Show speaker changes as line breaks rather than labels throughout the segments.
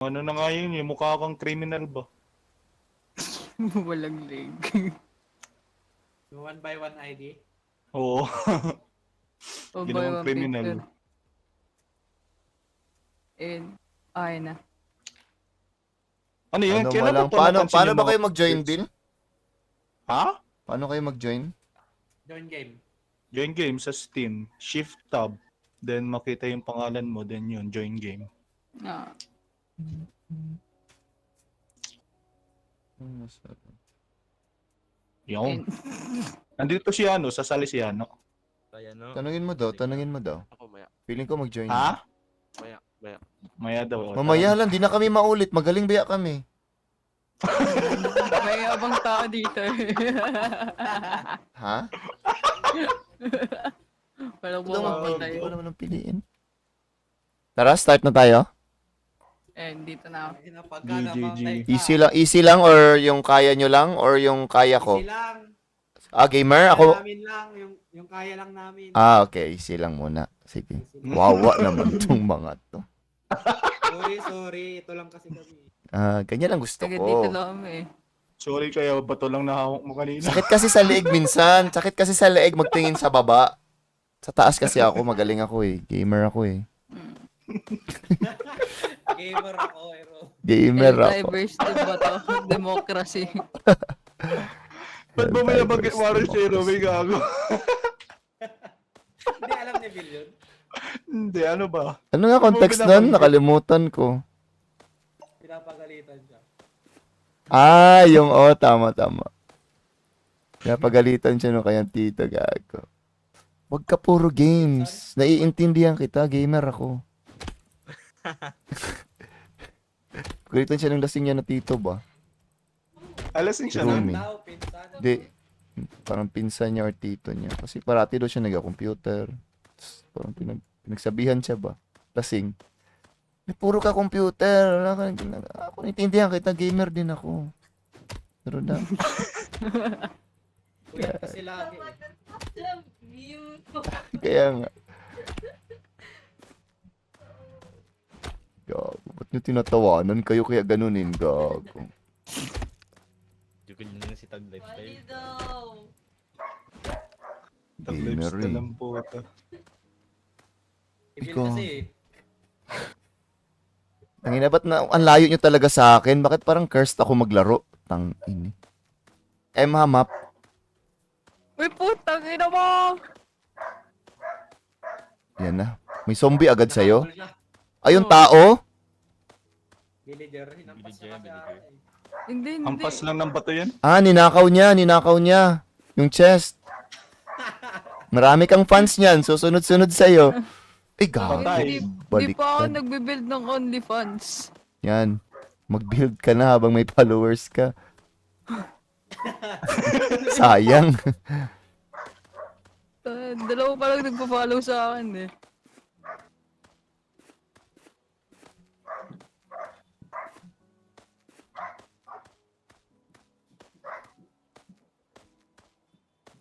Ano na nga yun, yung mukha kang criminal ba?
Walang leg.
Yung 1x1 ID.
Oo.
O boy,
Ginawang
one
criminal.
picture. And, ay na.
Ano yun?
Ano
Kailan
malang,
mo pa napansin
paano
yung
ba
mga
kayo mag-join,
updates?
Bill?
Ha?
Paano kayo mag-join?
Join game.
Join game sa Steam. Shift tab. Then makita yung pangalan mo. Then yun, join game.
Ah,
Yung.
and,
Nandito si ano, sa Salesiano.
Kaya no?
Tanungin mo daw.
Ako maya.
Feeling ko mag-join.
Ha?
Maya.
Maya daw.
Mamaya lang, di na kami maulit. Magaling baya kami.
may abang tao dito eh.
Ha?
Walang
Ito naman,
pumapunta
hindi ko
yun.
naman ang piliin. Tara, start na tayo.
And, dito na ako.
Pagka namang live ka,
Easy lang or yung kaya nyo lang or yung kaya ko?
easy lang.
Gamer?
Kaya
Ako?
namin lang. Yung kaya lang namin.
Okay. Easy lang muna. Sige.
Easy lang.
Wawa naman tong mga to.
Sorry. Ito lang kasi kami.
Ganyan lang gusto
Taga dito
ko.
lang kami eh.
Sorry kaya bato lang nahawak mo kanina.
Sakit kasi sa leeg minsan. Sakit kasi sa leeg magtingin sa baba. Sa taas kasi ako. Magaling ako eh. Gamer ako eh.
Gamer ako, Ero.
Gamer
And
ako.
diversity ba to? Democracy.
Ba't ba may nabagay Mario Zero? May gago.
Hindi alam ni Bill yun.
Hindi, ano ba?
Ano nga context nun? Nakalimutan ko.
Pinapagalitan siya.
Yung tama. Kaya pagalitan siya nung kayang tito, gago. Wag ka puro games. Naiintindihan kita, gamer ako. Pagalitan siya ng lasing niya na tito ba?
Alasing siya
Rumi.
na.
Tao, pinsan.
Hindi. Parang pinsan niya or tito niya. Kasi parati daw siya nag-computer. Parang pinagsabihan siya ba? Lasing. Puro ka computer. Wala ka ginagawa. Ako naintindihan kita, gamer din ako. Pero na.
Kuya kasi lagi.
Kaya nga. Gago. Ba't nyo tinatawanan kayo kaya ganunin? Gago.
Jukul nyo si Tag Lifestyle.
Gamer
Taglips
eh.
na lang po ito.
Bill
Ikaw.
kasi
Tangina, ba't na, ang layo nyo talaga sa akin? Bakit parang cursed ako maglaro? Tangini. Map.
Uy, putang ina mo!
Yan na. May zombie agad sa'yo?
nakahabol siya.
Ayun, tao?
Villager. Hinampas siya kasi
Villager.
ata eh.
Hindi.
Hampas lang ng bato yan.
Ninakaw niya. Yung chest. Marami kang fans niyan. Susunod-sunod sa'yo. Gago.
Patay.
Hindi pa ako
Baliktad.
nagbe-build ng OnlyFans.
Yan. Mag-build ka na habang may followers ka. Sayang.
Dalawa pa lang nagpa-follow sa akin eh.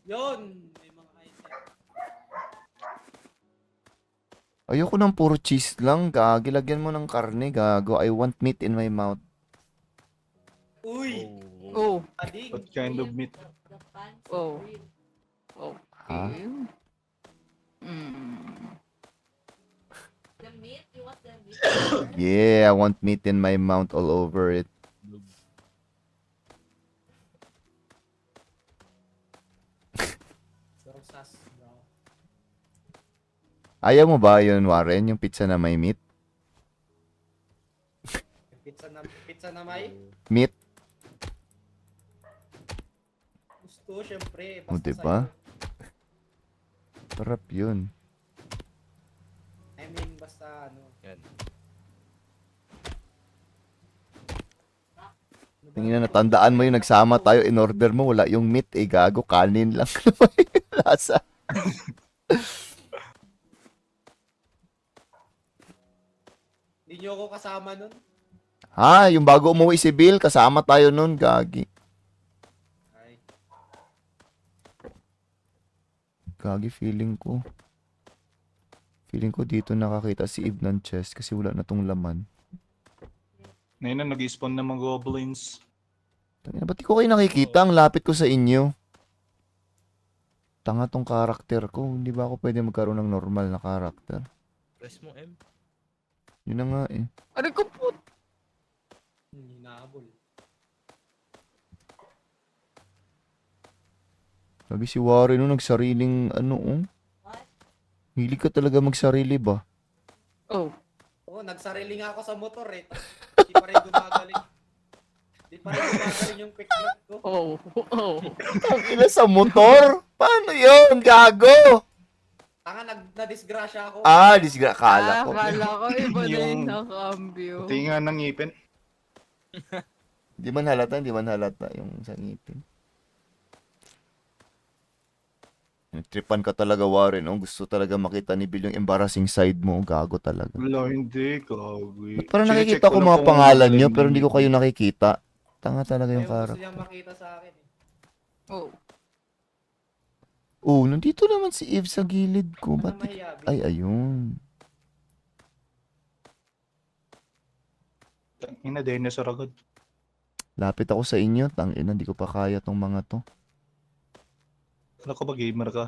Yun! May mga item.
Ayoko ng puro cheese lang. Gagi, lagyan mo ng karne. Gago. I want meat in my mouth.
Uy!
Oh.
Ading!
What kind of meat?
Oh. Oh.
Ha? Yeah, I want meat in my mouth all over it.
Rosas, bro.
Ayaw mo ba yun, Warren? Yung pizza na may meat?
Pizza na may
Meat?
gusto, syempre.
O, diba? Sarap yun.
I mean, basta ano.
Yan.
Tingnan na, tandaan mo yung nagsama tayo, in order mo, wala yung meat, gago, kanin lang naman yung lasa.
Hindi nyo ako kasama nun.
Yung bago umuwi si Bill, kasama tayo nun, gagi.
Ay,
Gagi, feeling ko. Feeling ko dito nakakita si Eve ng chest kasi wala na tong laman.
Ngayon na nag-spawn ng mga goblins.
Tangina, ba't di ko kayo nakikita? Ang lapit ko sa inyo. Tanga tong karakter ko. Hindi ba ako pwede magkaroon ng normal na karakter?
Press mo, M.
Yun na nga eh.
Aray ko po.
Hinahabol.
Lagi si Warren no, nagsariling ano oh. Hilig ka talaga magsarili ba?
Oh.
Oo, nagsarili nga ako sa motor eh. Di pa rin gumagaling. Di pa rin gumagaling yung pick-lock ko.
Oh. Oh.
Ang ina sa motor? Paano yun? Gago!
Tanga, na-disgrasya ako.
Kala ko.
Akala ko iba na yung
Yung-
nakambyo.
Pati nga ng ngipin.
Di man halata yung sa ngipin. Tripan ka talaga, Warren. Oh. Gusto talaga makita ni Bill yung embarrassing side mo. Gago talaga.
Wala, hindi. Gawi.
Ba't parang
Chinecheck
nakikita ko
lang
mga
kung
pangalan
ano
nyo,
yung-
pero hindi ko kayo nakikita. Tanga talaga yung
Ayaw gusto
karakter.
niya makita sa akin eh.
Oh.
Oh, nandito naman si Eve sa gilid ko.
Ano
Ba't di-
mahiyabi?
Ay, ayun.
Ina, dinosaur agad.
Lapit ako sa inyo. Tangina, hindi ko pa kaya tong mga to.
Ano ka ba, gamer ka?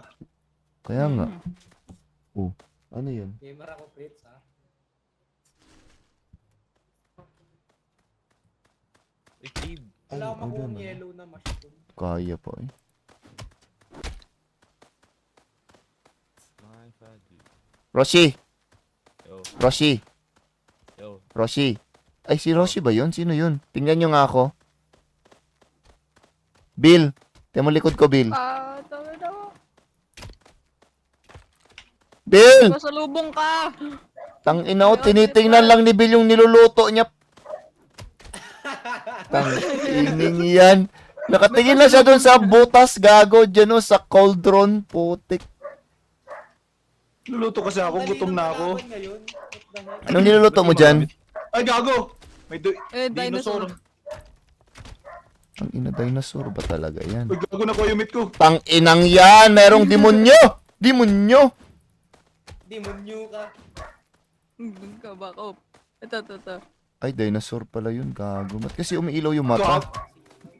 Kaya nga. Oh, ano yun?
Gamer ako, Fritz ha.
Uy, Cave.
Wala akong
Ay,
makuha
ano?
yellow na mushroom.
Kaya pa eh.
My father.
Roshi!
Yo,
Roshi!
yo.
Roshi! Ay, si Roshi ba yun? Sino yun? Tingnan nyo nga ako. Bill! Tiyan mo likod ko, Bill.
Ah, tama na.
Bill!
Masalubong ka.
Tangina ko, tinitingnan lang ni Bill yung niluluto niya. Tangining yan. Nakatingin na siya dun sa butas, gago, dyan o, sa cauldron, putik.
Luluto kasi ako,
Ang dali
gutom
ng
na ako.
kalaban ngayon. What the heck?
Anong niluluto mo dyan?
Ay, gago! May
Dinosaur.
dinosaur.
Ang ina, dinosaur ba talaga yan?
Ay, gago na ko yung meat ko.
Tanginang yan, merong demonyo! Demonyo!
Demonyo ka.
Doon ka back up. Ito.
Ay, dinosaur pala yun, gago. Ba't kasi umiilaw yung mata?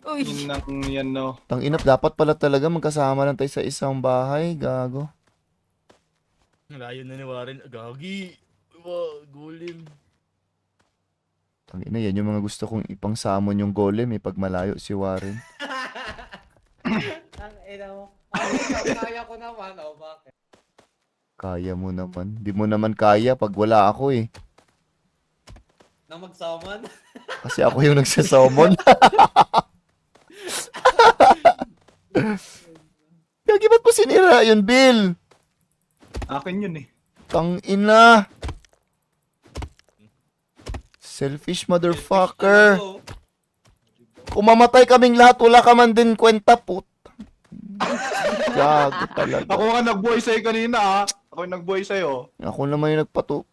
Uy.
Inang yan, no.
Tanginap, dapat pala talaga magkasama lang tayo sa isang bahay, gago.
Layo na ni Warren. Gagi. Diba, gulim.
Tangina, yan yung mga gusto kong ipang-summon yung golem eh, pag malayo si Warren.
Ang ina mo. Kaya ko naman. O, bakit?
Kaya mo naman. Di mo naman kaya pag wala ako eh.
Na magsaman?
Kasi ako yung nagsasummon. Gagi, ba't mo sinira yun, Bill?
Akin yun eh.
Tangina. Selfish motherfucker.
Ano?
Kung mamatay kaming lahat, wala ka man din kwenta, put. Gago talaga.
Ako nga nagbuhay sa'yo kanina, ha? Ako yung nagbuhay sa'yo.
Ako naman yung nagpato.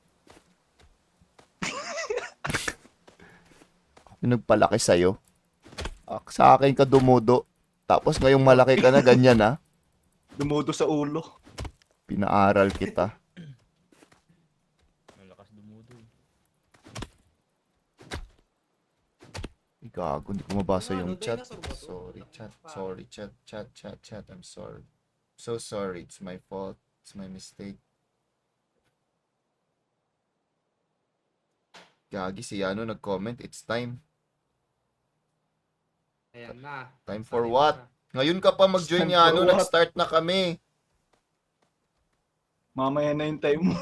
Ako yung nagpalaki sa'yo. Sa akin ka dumudo. Tapos ngayong malaki ka na, ganyan ha.
Dumudo sa ulo.
Pinaaral kita.
Malakas dumudo.
Gago, hindi ko mabasa
Ano,
yung chat.
dinosaur ba to?
Sorry, chat. Sorry, chat. I'm sorry. So sorry. It's my fault. It's my mistake. Gagi, si Yano nag-comment. It's time.
Ayan na.
Time for what? Ngayon ka pa mag-join
Time
Yano.
for what?
Nag-start na kami.
Mamaya na yung time mo.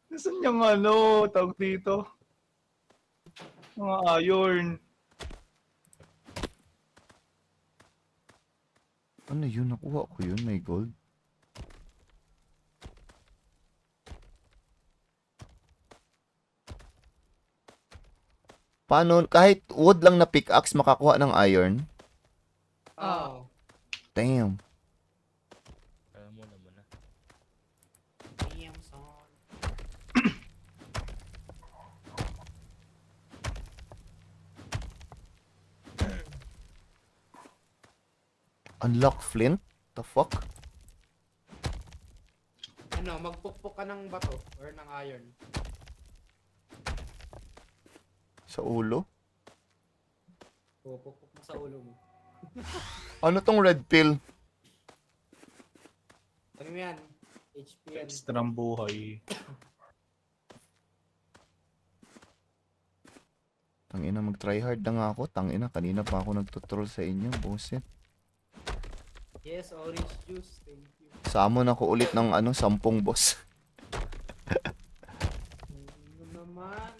Nasaan yung ano, tawag dito? Mga iron.
Ano yun? Nakuha ko yun. May gold. Paano? Kahit wood lang na pickaxe makakuha ng iron?
Oo.
Damn.
Kaya mo naman na.
Damn, son.
Unlock flint? The fuck?
Ano, magpukpok ka ng bato or ng iron.
Sa ulo?
Pupukpok mo sa ulo mo.
Ano tong red pill?
Ano yan? HP yan.
Extrang buhay.
Tangina, mag-try hard na nga ako. Tangina, kanina pa ako nagtutroll sa inyo. Buset.
Yes, orange juice. Thank you.
Samon ako ulit ng 10 boss.
Ano naman?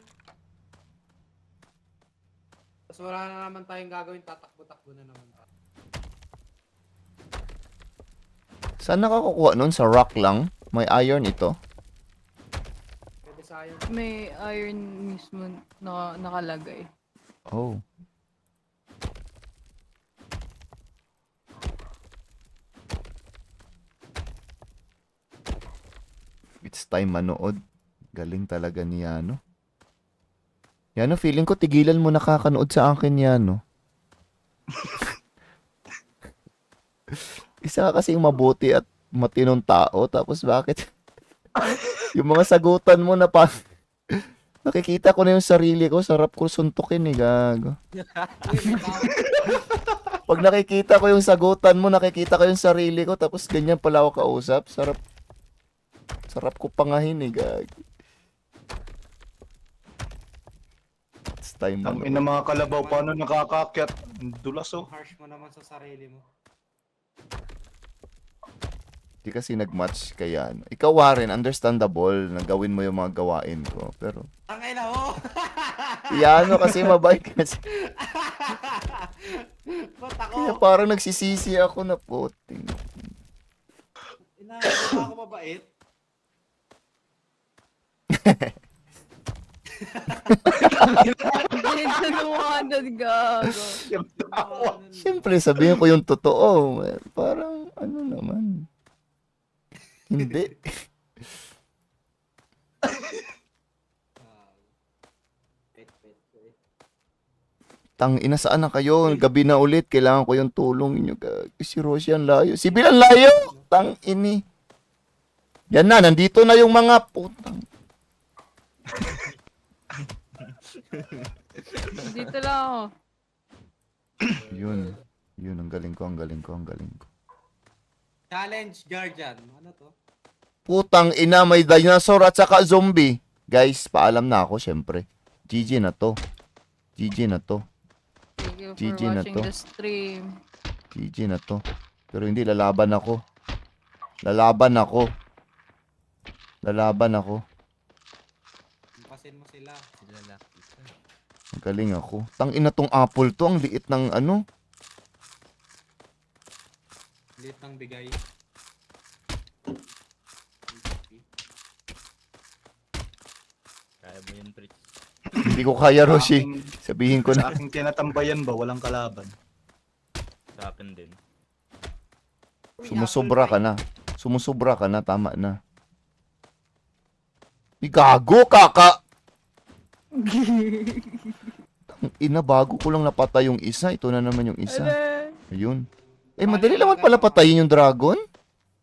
Tapos wala na naman tayong gagawin. Tatakbo-takbo na naman tayo.
Saan nakakukuha nun? Sa rock lang? May iron ito?
Pwede sayang.
May iron mismo na nakalagay.
Oh. It's time manood. Galing talaga ni Yano. Yano, feeling ko tigilan mo nakakanood sa akin, Yano. Isa ka kasing mabuti at matinong tao, tapos bakit? Yung mga sagutan mo na pa... Nakikita ko na yung sarili ko, sarap ko suntukin gago.
Uy, may tao.
Pag nakikita ko yung sagutan mo, nakikita ko yung sarili ko, tapos ganyan pala ako kausap, sarap. Sarap ko pangahin gago. It's time
Ang
manood.
ina mga kalabaw, paano nakakakyat? Dulas oh.
Harsh mo naman sa sarili mo.
Di kasi nag-match kaya ano. Ikaw Warren, understandable na gawin mo yung mga gawain ko. Pero,
Tangay na mo!
Yano kasi mabait kasi.
Ba't
Kaya
ako?
parang nagsisisi ako na puting.
Ina, di ba ako mabait?
Ganito lumanan, gago.
Siyempre, sabihin ko yung totoo. Parang, ano naman. Hindi.
Pet.
Tang ina, saan na kayo? Gabi na ulit. Kailangan ko yung tulong niyo. Si Rosie ang layo. Si Bill ang layo! Tang ini. Yan na, nandito na yung mga putang.
Dito lang ako.
Yun. Yun, ang galing ko, ang galing ko, ang galing ko.
Challenge Guardian. Ano to?
Putang ina, may dinosaur at saka zombie. Guys, paalam na ako, syempre. GG na to. GG na to.
Thank you for
GG na
watching
to.
the stream.
GG na to. Pero hindi, lalaban ako. Lalaban ako. Lalaban ako.
Impasin mo sila.
Sila lucky ka.
Ang galing ako. Tang ina tong apple to, ang liit ng ano.
Liit ng bigay.
Kaya mo yun, Fritz.
Hindi ko kaya, Roshi. Sabihin ko
Sa
na.
aking tinatambayan ba, walang kalaban.
Sa akin din.
Sumusobra ka na. Sumusobra ka na, tama na. Gago, kaka! Ang ina, bago ko lang napatay yung isa. Ito na naman yung isa.
Ala.
Ayun. Eh, madali lang pala patayin yung dragon.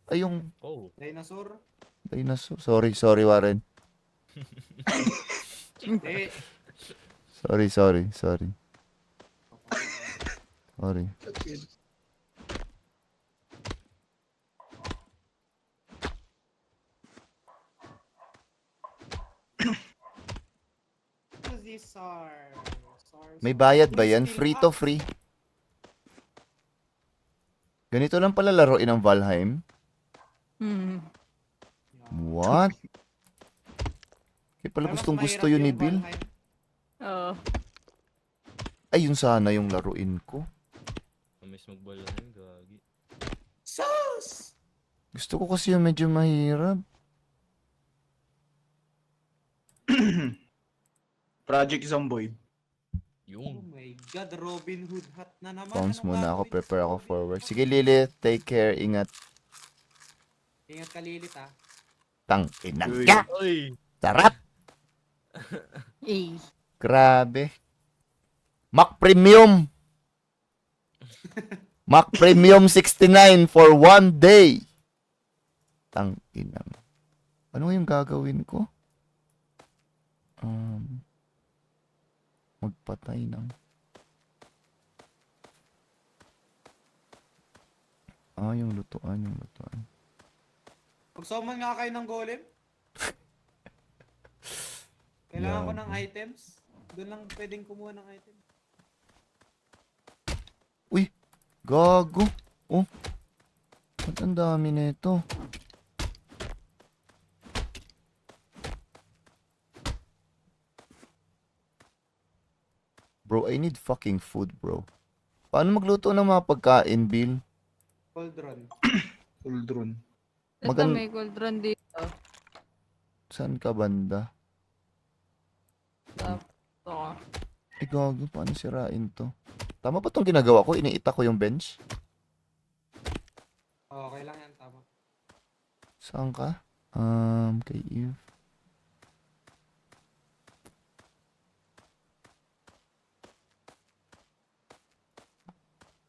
Ay, yung
Oh,
Dinosaur.
dinosaur. Sorry, Warren.
Eh,
Sorry. Sorry.
who's this SAR?
May bayad ba yan? Free to free. Ganito lang pala laruin ang Valheim. What? Kaya pala gustong gusto yun ni Bill.
Oo.
Ay, yun sana yung laruin ko.
Miss magbala na yun, gagi.
Sus!
Gusto ko kasi yung medyo mahirap.
Project Zomboid.
Oh
Yung.
my God, Robin Hood hat na naman.
Bounce
Anong
muna ako,
gagawin
prepare
sa
ako
Robin
for
Hood?
work. Sige, Lilith, take care, ingat.
Ingat ka, Lilith, ha?
Tang inang
Uy.
ka!
Oy!
Sarap!
Eh.
Grabe. Mac Premium! Mac Premium 69 for 1 day! Tang inang. Ano yung gagawin ko? magpatay ng... yung lutuan.
Mag-summon nga kayo ng golem. Kailangan ko ng
Yago.
items. Doon lang pwedeng kumuha ng items.
Gago. Oh. Ba't ang dami nito? Bro, I need fucking food, bro. Paano magluto ng mga pagkain, Bill?
Cauldron.
Cauldron.
Ito
Magan-
may cauldron dito.
Saan ka banda?
Ito.
Gago, paano sirain to? Tama ba itong ginagawa ko? Iniita ko yung bench?
Okay lang yan, tama.
Saan ka? Kay Eve.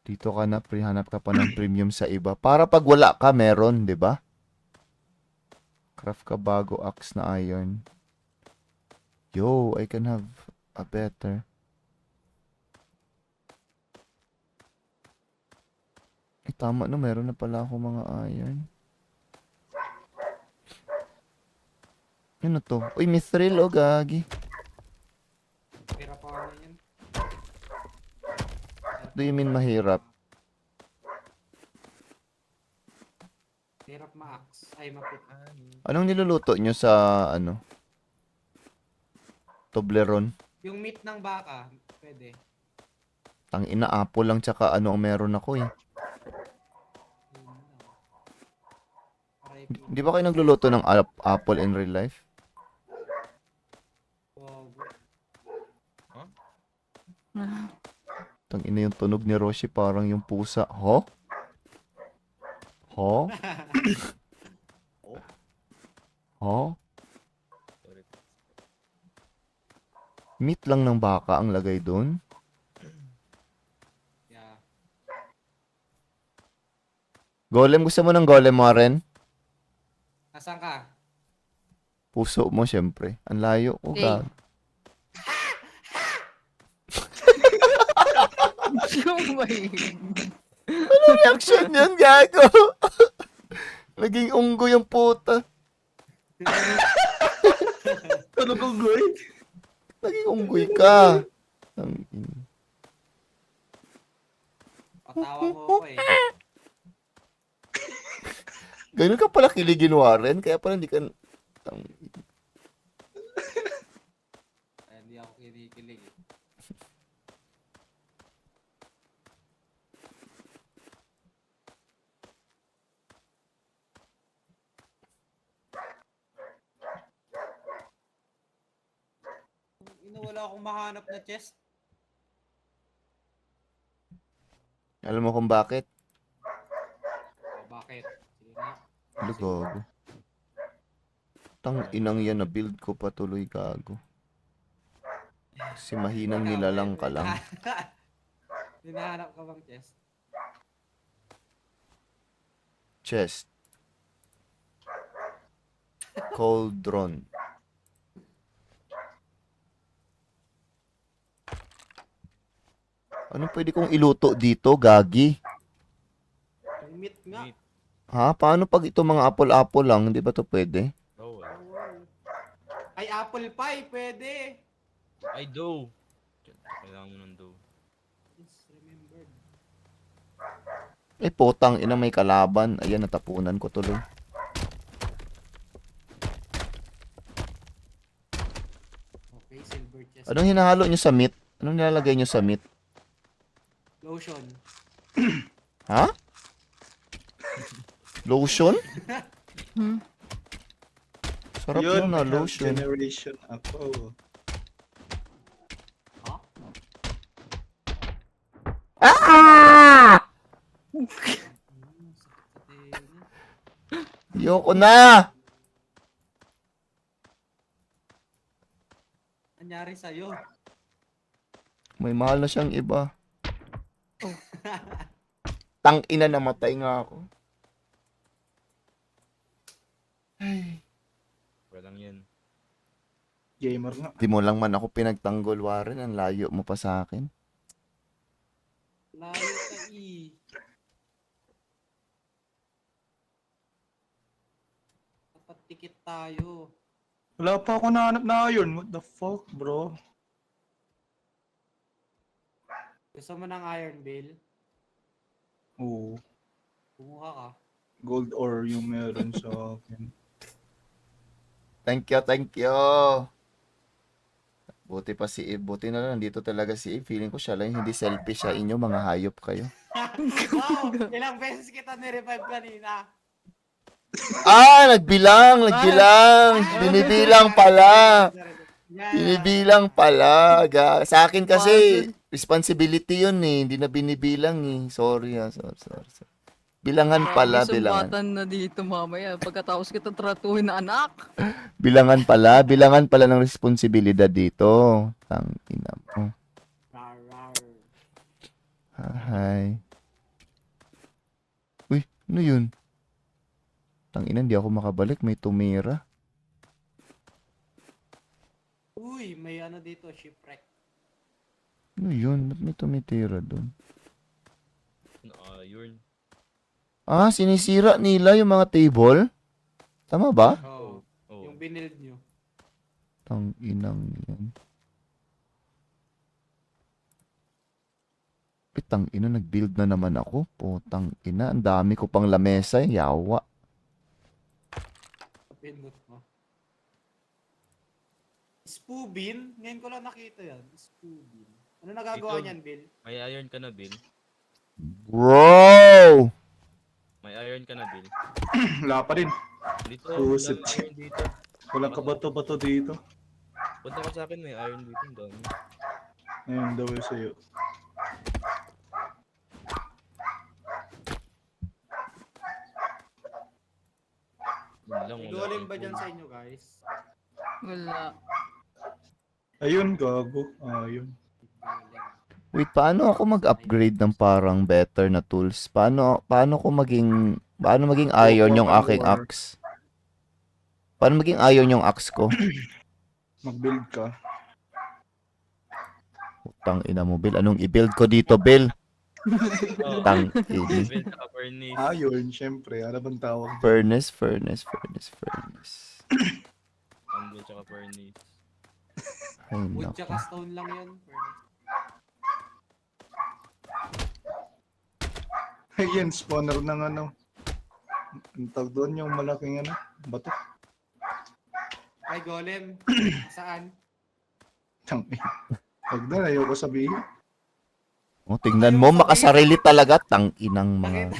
Dito ka na, hanap ka pa ng premium sa iba. Para pag wala ka, meron, di ba? Craft ka bago axe na iron. Yo, I can have a better. Tama no, meron na pala ako mga iron. Ano to? Uy, mithril, oh, gagi.
Hirap ako na yun.
Do you mean mahirap?
Hirap ma-axe. Ay, mapit.
Anong niluluto nyo sa, Toblerone?
Yung meat ng baka, pwede.
Tang ina, apple lang tsaka ang meron ako eh.
Yun lang. Aray,
Di ba kayo nagluluto ng apple in real life?
Bobo.
Tang ina yung tunog ni Roshi parang yung pusa. Ho? Ho? Ho?
Sorry.
Meat lang ng baka ang lagay doon?
Yeah.
Golem, gusto mo ng golem mo rin?
Nasaan ka?
Puso mo, syempre. Ang layo ko,
Hey.
gag.
Yung may...
Reaction yun, gago. Naging unggo yung puta.
Ano ko, Goy?
Naging unggoy ka. Ang ina.
Patawa mo ako eh.
Ganun ka pala kiligin, Warren. Kaya pala hindi ka...
Ay, hindi ako kinikilig eh. Wala akong mahanap na chest.
Alam mo kung bakit?
Bakit? Sige nga.
Ano, gago. Tang inang yan na build ko patuloy, gago. Si mahinang nilalang ka lang.
Hinahanap ka bang chest?
Chest. Cauldron. Ano pwede kong iluto dito, gagi?
Yung meat nga.
Meat.
Ha? Paano pag ito mga apple-apple lang? Hindi ba to pwede?
Oh,
Ay, apple pie, pwede.
ay, dough. Kailangan mo ng dough.
Yes, remembered.
Potang ina, may kalaban. Ayan, natapunan ko tuloy.
Okay, silver chest.
Anong hinahalo nyo sa meat? Anong nilalagay nyo sa meat?
Lotion.
Ha? Lotion?
Hmm?
Sarap
Yun,
yun na,
may health
lotion.
generation ako.
Ha? Sakit sa tenga.
Yoko na!
Anyari sa'yo?
May mahal na siyang iba. Tang ina, namatay nga ako. Ay.
Walang yan.
gamer nga.
Di mo lang man ako pinagtanggol, Warren. Ang layo mo pa sa akin.
Layo ka Dapat tikit tayo.
Wala pa ako nahanap na iron. What the fuck, bro?
Gusto mo ng Iron Bill?
Oo.
Kumuha ka.
Gold ore yung meron sa akin.
Thank you. Buti pa si Eve. Buti na lang, nandito talaga si Eve. Feeling ko siya lang, hindi selfish siya. Inyo, mga hayop kayo.
Wow! Ilang beses kita ni-revive kanina.
Nagbilang. Binibilang pala. Binibilang pala. Sa akin kasi, responsibility yun eh. Hindi na binibilang eh. Sorry. Bilangan pala,
May
bilangan.
sumbatan na dito mamaya. Pagkatapos kita tratuhin na anak.
Bilangan pala ng responsibilidad dito. Tangina mo.
Rar, rar.
Hi. Uy, ano yun? Tangina, hindi ako makabalik. May tumira.
Uy, may ano dito, shipwreck.
Ano yun? Ba't may tumitira doon?
Iron.
Sinisira nila yung mga table? Tama ba?
Oo.
Oh.
Yung binild nyo.
Tanginang yan. Tangina, nag-build na naman ako. Putang ina, ang dami ko pang lamesa. Yawa.
Pindot mo. Spoobin? Ngayon ko lang nakita yan. Spoobin. Ano nagagawa
Ito.
niyan, Bill?
May iron ka na, Bill.
Bro!
May iron ka na, Bill.
Wala pa rin.
Dito,
Pusit.
may iron dito.
Walang kabato-bato dito.
Punta ka sa akin, may iron dito. Ang dami.
Ayun daw yung sa'yo.
Yun lang,
May
wala
golem
akong
ba dyan
gold.
sa inyo, guys?
Wala.
Ayun, gago. Ayun.
Wait, paano ako mag-upgrade ng parang better na tools? Paano maging iron yung aking axe? Paano maging iron yung axe ko?
Mag-build ka.
Utang ina mo, Bill. Anong i-build ko dito, Bill?
Oh,
Tang
Bill, saka furnace.
Ayun, syempre. Ano bang tawag?
Furnace.
Anvil, tsaka furnace.
Ay,
Wood
naku.
tsaka stone lang yun.
Ayun, spawner ng ano. Ang tawag doon yung malaking ano. Bato.
Ay, golem. Saan?
Tangin. Huwag na, ayoko sabihin.
Oh, tingnan mo, makasarili talaga. Tanginang mga...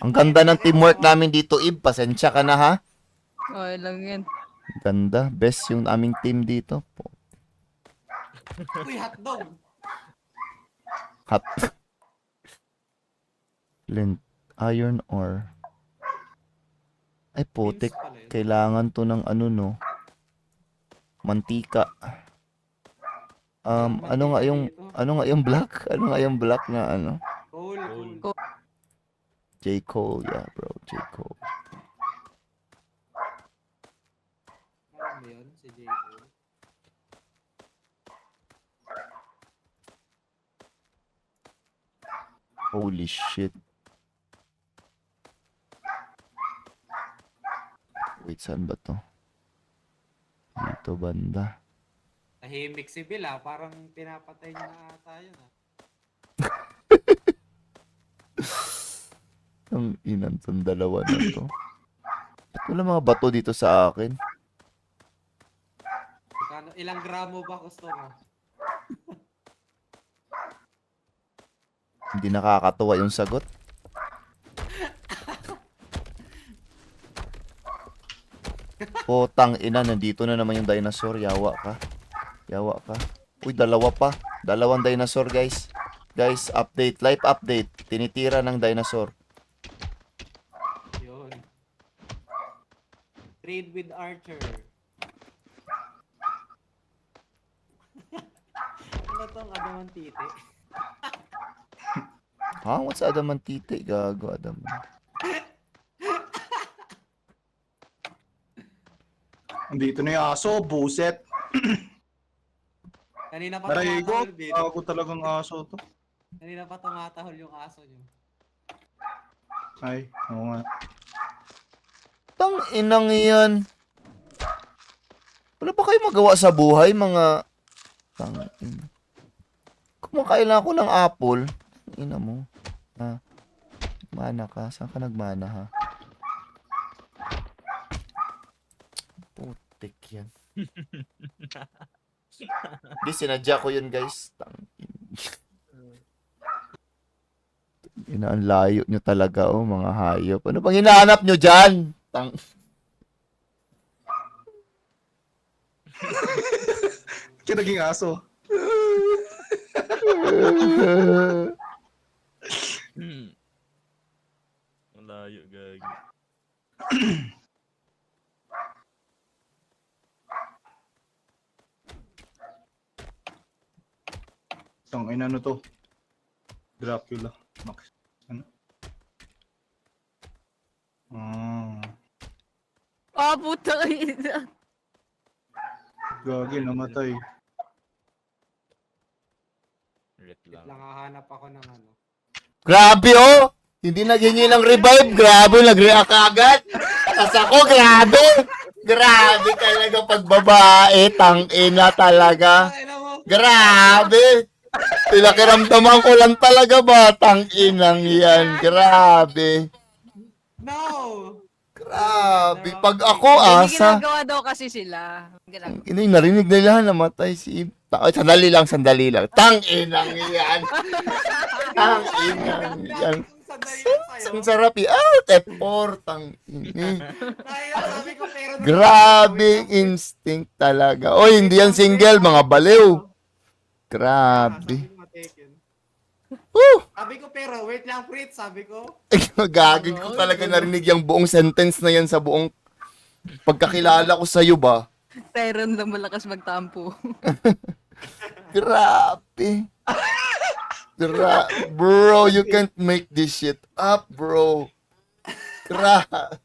Ang ganda ng teamwork namin dito, Ib. Pasensya ka na, ha?
Okay lang yan.
Ganda. Best yung aming team dito.
Uy, hotdog!
Hot. Flint. Iron ore. Ay, putik.
Beans pala yun.
Kailangan to ng ano, no? Mantika. Ano nga yung black? Ano nga yung black na ano?
Coal.
J. Cole, yeah, bro. J. Cole.
Ano ba yun? Si J. Cole.
Holy shit. Wait, saan ba to? Dito banda.
Tahimik si Bill ah. Parang pinapatay niya na ata yun ah.
Ang inan tong dalawa na to. Ba't wala mga bato dito sa akin?
Ilang gramo ba gusto mo?
Hindi nakakatuwa yung sagot. Putang ina, nandito na naman yung dinosaur. Yawa ka. Uy, dalawa pa. Dalawang dinosaur, guys. Guys, update. Live update. Tinitira ng dinosaur.
Yun. Trade with Archer. Ano tong adamantite?
Ha? What's adamantite? Gago, adam.
Andito na yung aso, buset.
Kanina pa
Aray ko,
tumatahol, Bin.
ako talagang aso to.
Kanina pa tumatahol yung aso niyo.
Ay, oo nga.
Tang inang yan. Wala pa kayo magawa sa buhay, mga... Tang ina. Kumakain lang ako ng apple. Ina mo. Ha? Mana ka? Saan ka nagmana, ha? Putik yan. Di, sinadya ko yun, guys. Tang ina, ang layo nyo talaga, oh, mga hayop. Ano bang hinahanap nyo dyan? Tang...
Kaya naging aso.
Malayo, gagi.
Tang ina ano to? Dracula. Max. Ano? Ah,
Ah, puta ina.
gagi, namatay.
Ret lang.
Lang hahanap ako ng ano.
Grabe, oh! Hindi naghingi ng revive. Grabe, nag-react agad. Tapos ako, grabe. Grabe talaga pagbabae. Tangina talaga.
Ay, alam mo.
Grabe. Pinakiramdaman ko lang talaga ba? Tanginang yan. Grabe.
No!
Grabe. Pag ako,
May
asa.
ginagawa daw kasi sila.
Inay, narinig nila namatay si Eve. Ay, sandali lang, sandali lang. Tanginang yan. Tanginang yan.
Sandali lang sa'yo.
Ang sarap i-out. F4. Tangini.
Kaya sabi ko, pero...
Grabe instinct talaga. Oy, hindi yan single, mga baliw. Grabe.
Sabi ko, ma-taken.
Woo!
Sabi ko, pero wait lang, Fritz. Sabi ko.
Gagawin ko talaga narinig yung buong sentence na yan sa buong pagkakilala ko sa'yo ba?
Tyron lang malakas magtampo.
Grabe. Bro, you can't make this shit up, bro. Grabe.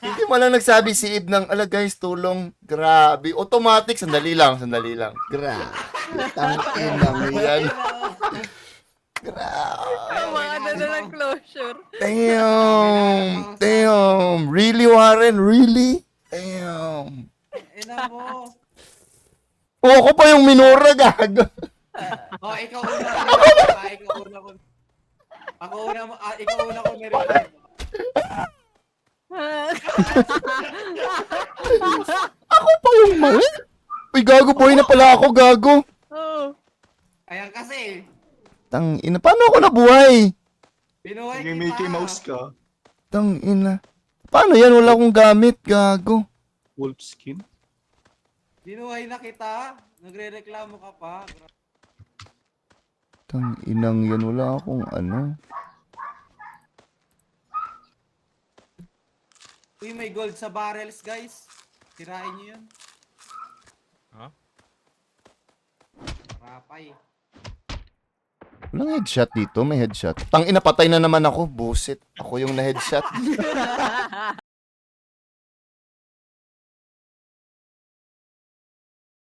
Hindi mo lang nagsabi si Eve ng, ala guys, tulong. Grabe. Automatic. Sandali lang, sandali lang. Grabe. Tangin lang yan. Grabe.
Mga na ng closure.
Damn. Damn. Really, Warren? Really? Damn.
Ina mo.
Oh, ako pa yung minura, gago.
Oh, ikaw una ko. Ikaw una ko. Ako una mo. Ikaw una ko narinig.
Ako pa yung mali? Uy, gago, boy na pala ako, gago.
Oh.
Ayan kasi.
Tangina, paano ako nabuhay?
Binuhay
Naging
kita.
Mickey Mouse ka.
Tangina. Paano yan? Wala akong gamit, gago.
Wolf skin.
Binuhay na kita. Nagre-reklamo ka pa.
Tanginang yan, wala akong ano.
Uy, may gold sa barrels, guys. Tirain nyo yun.
Ha?
Rapay.
Walang headshot dito, may headshot. Tangina, patay na naman ako. Busit. Ako yung na-headshot.